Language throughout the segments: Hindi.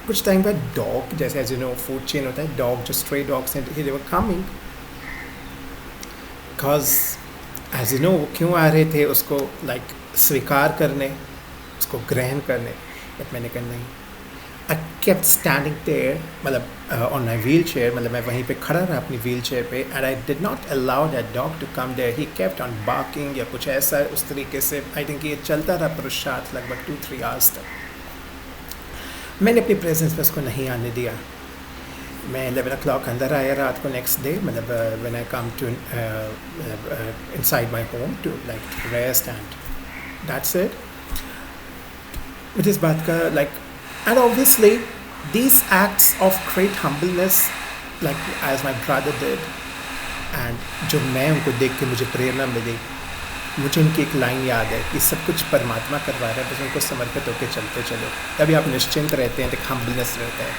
कुछ टाइम बाद डॉग, जैसे as you know food chain होता है, डॉग जो स्ट्रे डॉग्स हैं they were coming, because as you know वो क्यों आ रहे थे उसको लाइक स्वीकार करने, उसको ग्रहण करने, बट मैंने कहा नहीं। आई केप्ट स्टैंडिंग देयर, मतलब ऑन माई व्हील चेयर, मतलब मैं वहीं पे खड़ा रहा अपनी व्हील चेयर पे, and I did not allow that dog to come there. He kept on barking या कुछ ऐसा उस तरीके से। आई थिंक ये चलता रहा पुरुषार्थ लगभग 2-3 आवर्स तक। मैंने अपनी प्रेजेंस में उसको नहीं आने दिया। मैं 11 o'clock अंदर आया रात को नेक्स्ट डे, मतलब when I come to inside my home to like rest and that's it. मुझे इस बात का like, and obviously these acts of great humbleness like as my brother did, and जो मैं उनको देख के मुझे प्रेरणा मिली। मुझे उनकी एक लाइन याद है कि सब कुछ परमात्मा करवा रहा है, बस उनको समर्पित होकर चलते चलो, तभी आप निश्चिंत रहते हैं, एक हम्बलनेस रहता है।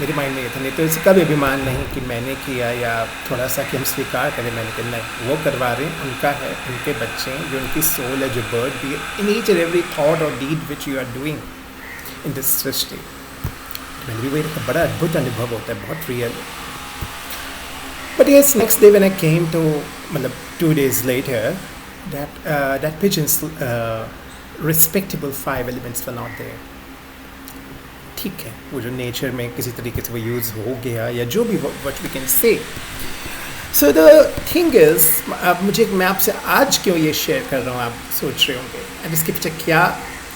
मेरे माइंड में ये था, नहीं तो इसका भी अभिमान नहीं कि मैंने किया या थोड़ा सा कि हम स्वीकार करें। मैंने कहा नहीं, वो करवा रहे हैं, उनका है, उनके बच्चे हैं, जो उनकी सोल है, जो बर्थ भी है, in each and every thought और deed which you are doing in this सृष्टि। मैंने भी वही देखा, बड़ा अद्भुत अनुभव होता है, बहुत real. But yes, next day when I came to, मतलब 2 days later, that pigeon's respectable 5 elements were not there. ठीक है, वो जो नेचर में किसी तरीके से वो यूज़ हो गया या जो भी what we can say. So the thing is, अब मुझे, मैं आपसे आज क्यों ये शेयर कर रहा हूँ, आप सोच रहे होंगे एंड इसके पीछे क्या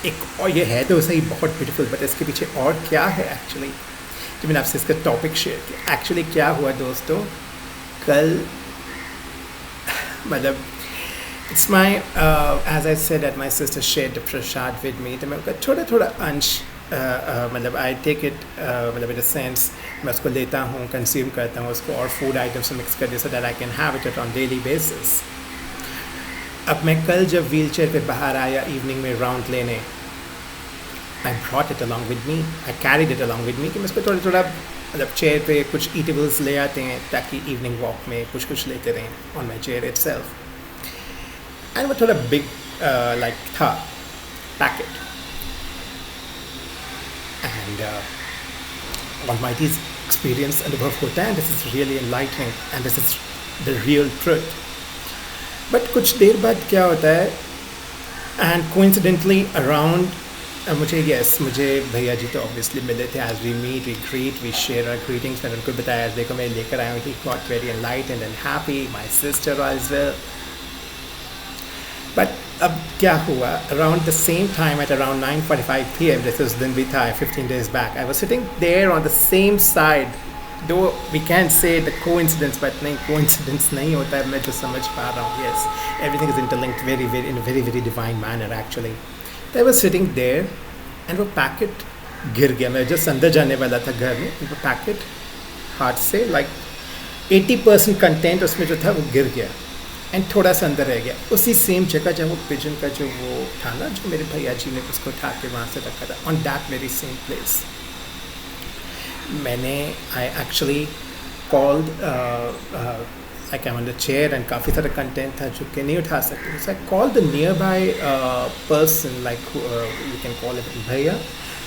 एक, और ये है तो सही बहुत ब्यूटीफुल, बट इसके पीछे और क्या है एक्चुअली, जो मैंने आपसे इसका टॉपिक शेयर किया। एक्चुअली क्या हुआ दोस्तों, कल मतलब it's my as I said that my sister shared the prasad with me, तो मैं उसका थोड़ा थोड़ा अंश मतलब I take it मतलब in a sense मैं उसको लेता हूँ, कंज्यूम करता हूँ उसको, और फूड आइटम्स मिक्स कर दिया so that I can have it on daily basis. अब मैं कल जब व्हील चेयर पर बाहर आया इवनिंग में राउंड लेने, I brought it along with me, I carried it along with me कि मैं उसको थोड़ा थोड़ा मतलब चेयर पे कुछ ईटेबल्स ले आते हैं ताकि इवनिंग वॉक में कुछ कुछ लेते रहें on my chair itself. And वो थोड़ा बिग लाइक था पैकेट, एंड ऑलमाइटीज़ एक्सपीरियंस अनुभव होता है, this is really enlightening and this is the real truth. But कुछ देर बाद क्या होता है, एंड कोइंसिडेंटली अराउंड मुझे भैया जी तो ऑब्वियसली मिले थे, as we meet we greet we share our greetings. मैंने उनको बताया देखो मैं लेकर आया हूँ, he got very enlightened and happy, my sister as well. But अब क्या हुआ, around the same time at around 9:45 PM, जैसे उस दिन भी था 15 days back, I was sitting there on the same side, though we can say the coincidence, but नहीं, कोइंसिडेंस नहीं होता है, मैं जो समझ पा रहा हूँ। Yes, everything is interlinked very very in very very divine manner actually. तो I was sitting there and वो पैकेट गिर गया। मैं जस्ट अंदर जाने वाला था घर में, वो पैकेट हाथ से लाइक 80% कंटेंट उसमें जो था वो गिर गया एंड थोड़ा सा अंदर रह गया, उसी सेम जगह जहाँ वो पिजन का जो वो था ना, जो मेरे भैया जी ने उसको उठा के वहाँ से रखा था, on that very same place. मैंने I actually called I came on the chair and काफ़ी सारा कंटेंट था जो कि नहीं उठा सकते, so I call the nearby person like you can call it भैया,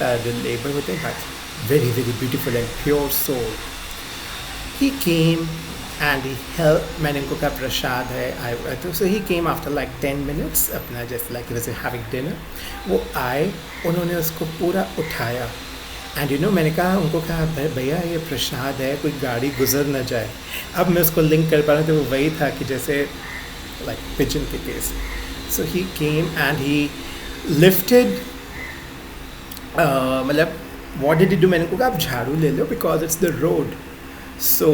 द लेबर होते हैं, but very very beautiful and pure soul. He came and he help, मैंने उनको कहा प्रसाद है, आई तो so he came after like 10 minutes, अपना जैसे लाइक वैसे हैविंग डिनर, वो आए, उन्होंने उसको पूरा उठाया एंड यू नो मैंने कहा उनको, कहा भैया ये प्रसाद है, कोई गाड़ी गुजर ना जाए। अब मैं उसको लिंक कर पा रहा था, वो वही था कि जैसे लाइक पिजन के case. So he came and he lifted, मतलब व्हाट डिड यू डू, मैंने कहा आप झाड़ू ले लो बिकॉज इट्स द रोड, सो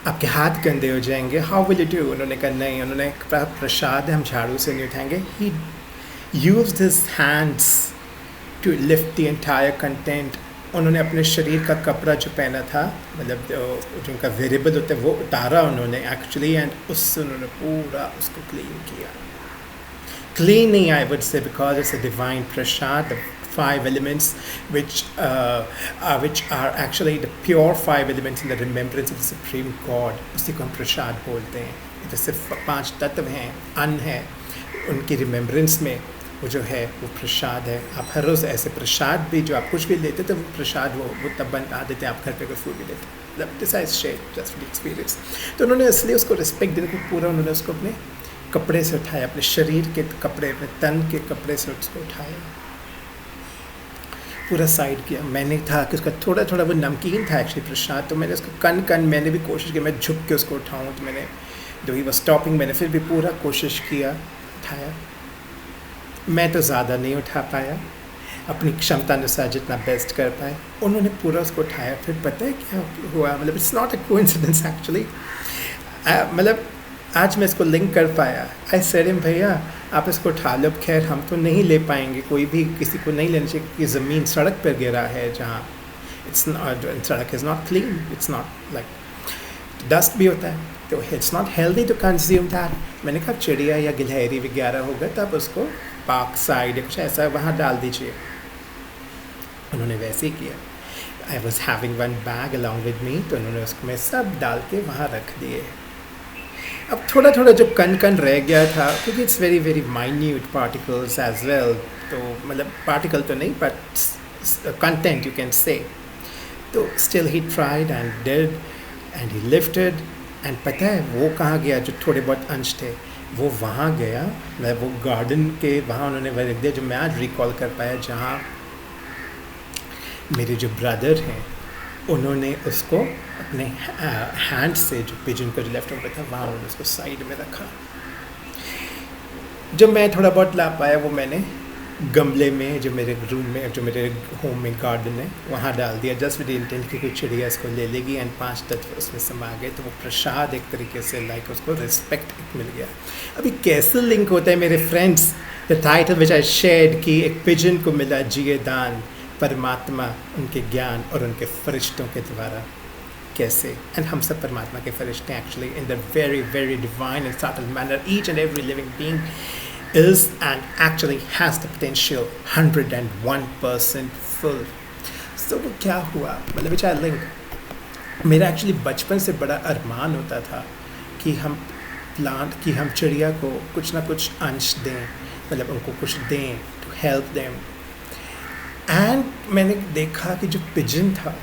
आपके हाथ गंदे हो जाएंगे, हाउ विल यू डू। उन्होंने कहा नहीं, उन्होंने कहा प्रसाद है, हम झाड़ू से नहीं उठाएंगे। He used his hands to lift the entire content. उन्होंने अपने शरीर का कपड़ा जो पहना था, मतलब जो उनका वेरिएबल होता है, वो उतारा उन्होंने एक्चुअली, एंड उससे उन्होंने पूरा उसको क्लीन किया। क्लीन नहीं, I would say, because it's a divine Prasad, the 5 elements which are actually the pure 5 elements in the remembrance of the Supreme God, उसी को हम प्रसाद बोलते हैं। तो सिर्फ 5 तत्व हैं, अन्न है, उनकी रिमेम्बरेंस में वो जो है वो प्रसाद है। आप हर रोज़ ऐसे प्रसाद भी जो आप कुछ भी लेते तो वो प्रसाद वो तब बना देते हैं, आप घर पे कोई फूड भी लेते। मतलब this I share just for experience. तो उन्होंने इसलिए उसको रिस्पेक्ट देने को पूरा उन्होंने उसको अपने कपड़े से उठाया, अपने शरीर के कपड़े, अपने तन के कपड़े से उसको उठाया, पूरा साइड किया। मैंने था कि उसका थोड़ा थोड़ा वो नमकीन था एक्चुअली प्रसाद, तो मैंने उसको कन मैंने भी कोशिश की, मैं झुक के उसको उठाऊँ, तो मैंने जो ही वो स्टॉपिंग मैंने फिर भी पूरा कोशिश किया, उठाया। मैं तो ज़्यादा नहीं उठा पाया, अपनी क्षमता अनुसार जितना बेस्ट कर पाए। उन्होंने पूरा उसको उठाया। फिर पता है क्या हुआ, मतलब it's not a coincidence actually, मतलब आज मैं इसको लिंक कर पाया। आई सेड हिम, भैया आप इसको उठा लो। खैर हम तो नहीं ले पाएंगे, कोई भी किसी को नहीं लेना चाहिए कि ज़मीन सड़क पर गिरा है जहाँ इट्स सड़क is not clean, it's not like dust भी होता है, तो it's not healthy to consume that. मैंने कहा चिड़िया या गिलहरी वगैरह होगा तो आप उसको पार्क साइड या कुछ ऐसा वहाँ डाल दीजिए। उन्होंने वैसे ही किया। I was having one bag along with me, तो उन्होंने उसको मैं सब डाल के वहाँ रख दिए। अब थोड़ा थोड़ा जो कन रह गया था, क्योंकि it's very very minute particles as well, तो मतलब पार्टिकल तो नहीं but content you can say, तो still he tried and did and he lifted. And पता है वो कहाँ गया, जो थोड़े बहुत अंश थे वो वहाँ गया, मैं वो गार्डन के वहाँ उन्होंने वह रख दिया, जो मैं आज रिकॉल कर पाया, जहाँ मेरे जो ब्रदर हैं उन्होंने उसको अपने हैंड से, जो पिजन का जो लेफ्ट ओवर था वहाँ उन्होंने उसको साइड में रखा। जब मैं थोड़ा बहुत ला पाया वो मैंने गमले में, जो मेरे रूम में, जो मेरे होम में गार्डन है, वहाँ डाल दिया, जस्ट विद इंटेंट कि कोई चिड़िया इसको ले लेगी एंड 5 तत्व उसमें समा गए। तो वो प्रसाद एक तरीके से लाइक उसको रिस्पेक्ट मिल गया। अभी कैसे लिंक होता है मेरे friends, the title which I shared कि एक पिजन को मिला जिये दान, परमात्मा उनके ज्ञान और उनके फरिश्तों के द्वारा। कैसे, एंड हम सब परमात्मा के फरिश्ते actually in the very very divine and subtle manner. Each and every living being is and actually has the potential 101% full. So वो क्या हुआ, मतलब which I link, मेरा एक्चुअली बचपन से बड़ा अरमान होता था कि हम प्लांट, कि हम चिड़िया को कुछ ना कुछ अंश दें, मतलब उनको कुछ दें टू हेल्प देम। एंड मैंने देखा कि जो पिजन था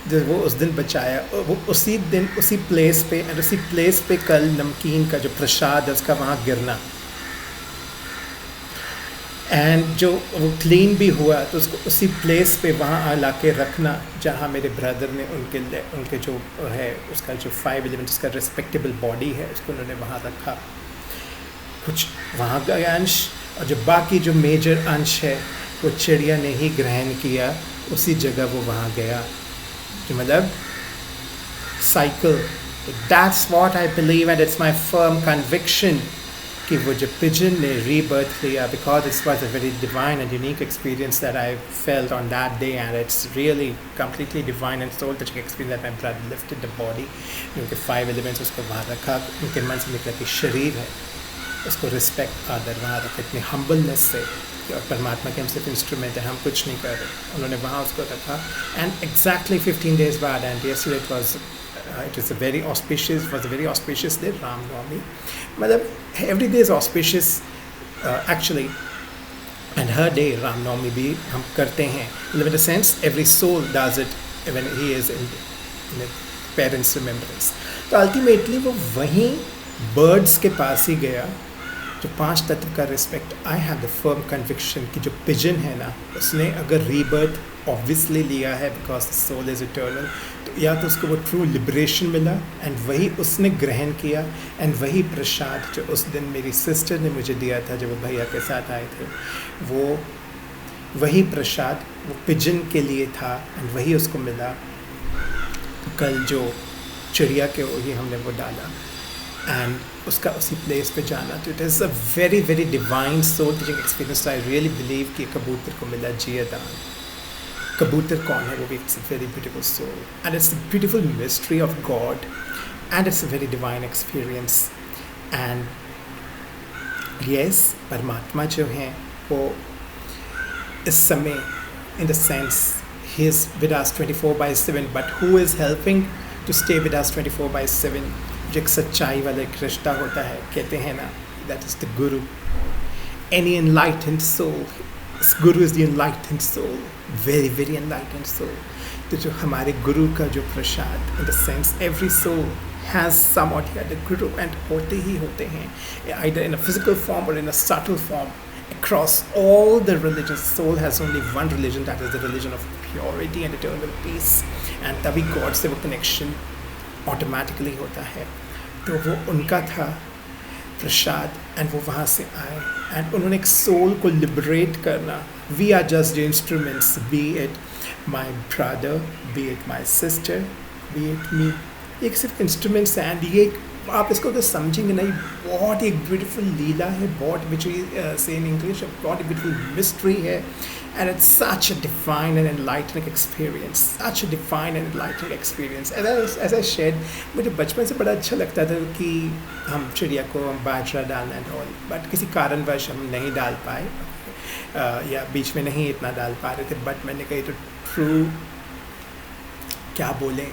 जो वो उस दिन बचाया, वो उसी दिन उसी प्लेस पे, एंड उसी प्लेस पे कल नमकीन का जो प्रसाद है उसका वहाँ गिरना, एंड जो वो क्लीन भी हुआ तो उसको उसी प्लेस पे वहाँ ला के रखना जहाँ मेरे ब्रदर ने उनके जो है उसका जो 5 एलिमेंट्स का रिस्पेक्टेबल बॉडी है उसको उन्होंने वहाँ रखा। कुछ वहाँ का अंश, और जो बाकी जो मेजर अंश है वो चिड़िया ने ही ग्रहण किया, उसी जगह वो वहाँ गया, जो मतलब cycle. That's what I believe and it's my firm conviction कि वो जो पिजन ने रीबर्थ लिया, because it was a very divine and unique experience that I felt on that day, and it's really completely divine and soul touching experience that my brother lifted the body, उनके 5 एलिमेंट्स उसको वहाँ रखा, उनके मन से निकला कि शरीर है उसको रिस्पेक्ट आदर वहाँ रखा, इतनी हम्बलनेस से, और परमात्मा के हम सिर्फ इंस्ट्रूमेंट है, हम कुछ नहीं कर रहे, उन्होंने वहाँ उसको रखा। एंड एग्जैक्टली 15 days बाद, and yesterday it was a very auspicious day, Ram Navami, मतलब every day is auspicious actually, and her day Ram Navami भी हम करते हैं, मतलब in a sense every soul does it when he is in a parents remembrance। तो अल्टीमेटली वो वहीं बर्ड्स के पास ही गया, जो 5 तत्व का respect. I have the firm conviction कि जो पिजन है ना, उसने अगर रीबर्थ ऑब्वियसली लिया है because the soul is eternal, तो या तो उसको वो ट्रू लिबरेशन मिला, एंड वही उसने ग्रहण किया, एंड वही प्रसाद जो उस दिन मेरी सिस्टर ने मुझे दिया था जब वो भैया के साथ आए थे, वो वही प्रसाद वो पिजन के लिए था, एंड वही उसको मिला कल जो चिड़िया के वही हमने वो डाला, एंड उसका उसी प्लेस पे जाना। तो it is a very very divine soul teaching experience. I really believe कि कबूतर को मिला जिया दान। कबूतर कौन है, वो भी it's a very beautiful soul, and it's a beautiful mystery of God, and it's a very divine experience. And yes, परमात्मा जो हैं वो इस समय in the sense he is with us 24/7, but who is helping to stay with us 24/7? जो एक सच्चाई वाला एक रिश्ता होता है, कहते हैं ना, that is the Guru, any enlightened soul, guru is the enlightened soul, very very enlightened soul. तो जो हमारे गुरु का जो प्रसाद, in the sense every soul has some or the other guru, and होते ही होते हैं, either in a physical form or in a subtle form. Across all the religions, soul has only one religion, that is the religion of purity and eternal peace, and तभी God से वो connection automatically होता है. तो वो उनका था प्रसाद, एंड वो वहाँ से आए, एंड उन्होंने एक सोल को लिबरेट करना. We are just instruments, be it my brother, be it my sister, be it me. एक सिर्फ इंस्ट्रूमेंट्स हैं, एंड ये आप इसको अगर समझेंगे ना, ये बहुत एक ब्यूटीफुल लीला है, बहुत विच से इन इंग्लिश, बहुत ब्यूटीफुल मिस्ट्री है, and it's such a divine and enlightening experience, such a divine and enlightening experience. As I shared, मुझे बचपन से बड़ा अच्छा लगता था कि हम चिड़िया को हम बाजरा डालना एंड ऑल, बट किसी कारणवश हम नहीं डाल पाए, या बीच में नहीं इतना डाल पा रहे थे. बट मैंने कही तो ट्रू क्या बोलें.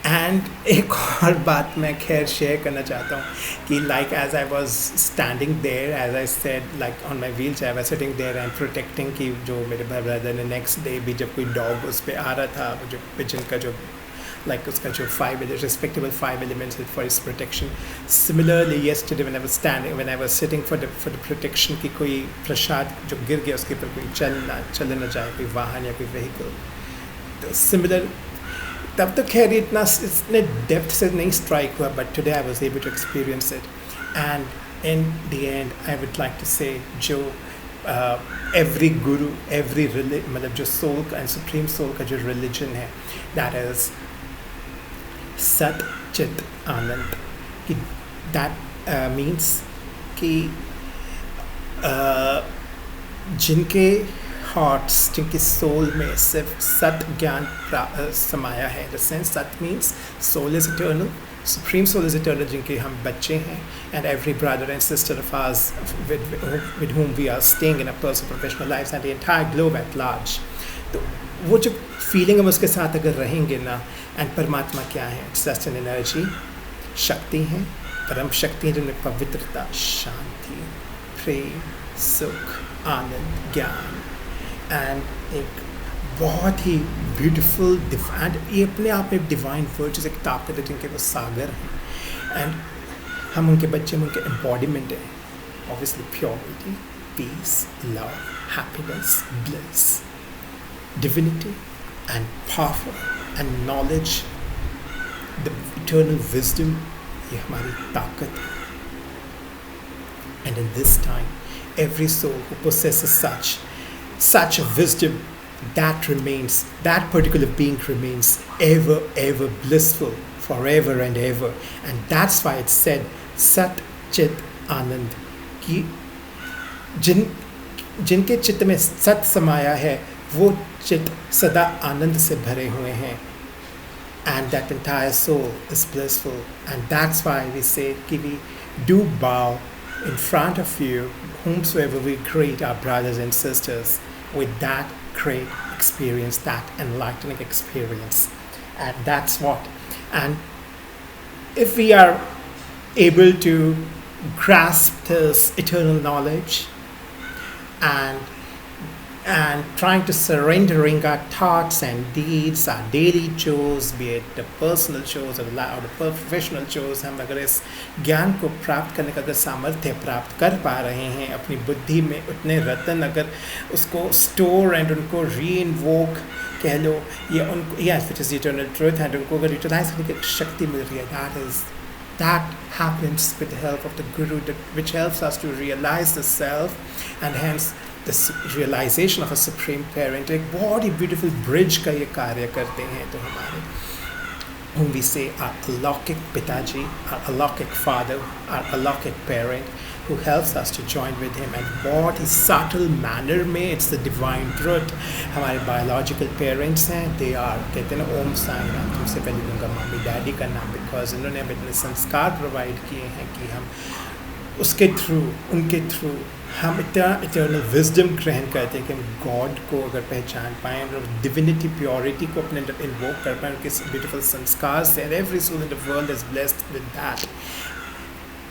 एंड एक और बात मैं खैर शेयर करना चाहता हूँ कि like as I was standing there, as I said, like on my wheel chair, I was sitting there and protecting, कि जो मेरे ब्रदर ने नेक्स्ट डे भी जब कोई डॉग उस पर आ रहा था, वो जो पिजन का जो लाइक उसका जो respectable 5 elements for its protection. Similarly, yesterday when I was sitting for the protection, कि कोई प्रसाद जो गिर गया उसके ऊपर कोई चल ना जाए, कोई वाहन या कोई व्हीकल. तो सिमिलर, तब तो खैर इतने डेप्थ से नहीं स्ट्राइक हुआ, but today I was able to experience it. And in the end I would like to say, जो एवरी गुरु, एवरी मतलब जो सोल का एंड सुप्रीम सोल का जो रिलीजन है, दैट इज सत चित आनंद. कि दैट मीन्स कि जिनके हार्ट्स, जिनके सोल में सिर्फ सत ज्ञान समाया है. इन द सेंस सत means soul is eternal, supreme soul is eternal, जिनके हम बच्चे हैं, and every brother and sister of ours with whom we are staying in a personal professional lives and the entire globe at large. तो वो जो फीलिंग हम उसके साथ अगर रहेंगे ना, एंड परमात्मा क्या है, इट्स जस्ट एन एनर्जी, शक्ति है, परम शक्ति है, जिनमें पवित्रता, शांति, प्रेम, सुख, आनंद, ज्ञान, एंड एक बहुत ही ब्यूटीफुल एंड ये अपने आप में डिवाइन वर्चुअस एक ताकत है, जिनके वो सागर हैं, एंड हम उनके बच्चे, हम उनके एम्बॉडीमेंट हैं. Obviously purity, peace, love, happiness, bliss, divinity and power and knowledge, the eternal wisdom, ये हमारी ताकत है. And in this time, every soul who possesses such a wisdom, that particular being remains ever blissful forever and ever. And that's why it's said Sat Chit Anand, कि जिनके चित्त में सत समाया है, वो चित्त सदा आनंद से भरे हुए हैं, and that entire soul is blissful. And that's why we say कि we do bow in front of you, whomsoever we greet our brothers and sisters with that great experience, that enlightening experience. And that's what. And if we are able to grasp this eternal knowledge and trying to surrendering our thoughts and deeds, our daily chores, be it the personal chores or the professional chores, हम अगर इस ज्ञान को प्राप्त करने का अगर सामर्थ्य प्राप्त कर पा रहे हैं, अपनी बुद्धि में उतने रत्न अगर उसको स्टोर एंड उनको री इन्वोक कह लो, या उनको yes which is eternal truth, and उनको अगर यूटिलाइज करने की शक्ति मिल रही है, that happens with the help of the Guru, which helps us to realize the self, and hence this realization of a supreme parent. एक बहुत ही beautiful bridge का ये कार्य करते हैं. तो हमारे whom we say our alaukic Pitaji, our alaukic father, our alaukic parent, who helps us to join with him, and बहुत ही subtle manner में it's the divine truth. हमारे biological parents हैं, they are, कहते हैं ना, ओम साई राम, तुमसे पहले दूंगा मम्मी डैडी का नाम, because उन्होंने हमें इतने संस्कार प्रोवाइड किए हैं कि हम उसके थ्रू, उनके थ्रू हम इतना इटर्नल विजडम ग्रहण करते हैं कि हम गॉड को अगर पहचान पाएँ और डिविनिटी, प्योरिटी को अपने अंदर इन्वोक कर पाएँ, उनके ब्यूटीफुल संस्कार से. And every soul in the world is blessed with that.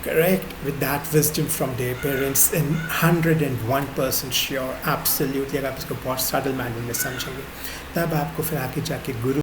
correct, with that wisdom from their parents, in 101% sure, absolutely, अगर आप इसको बहुत सटल मैनर में समझेंगे, तब आपको फिर आगे जाके गुरु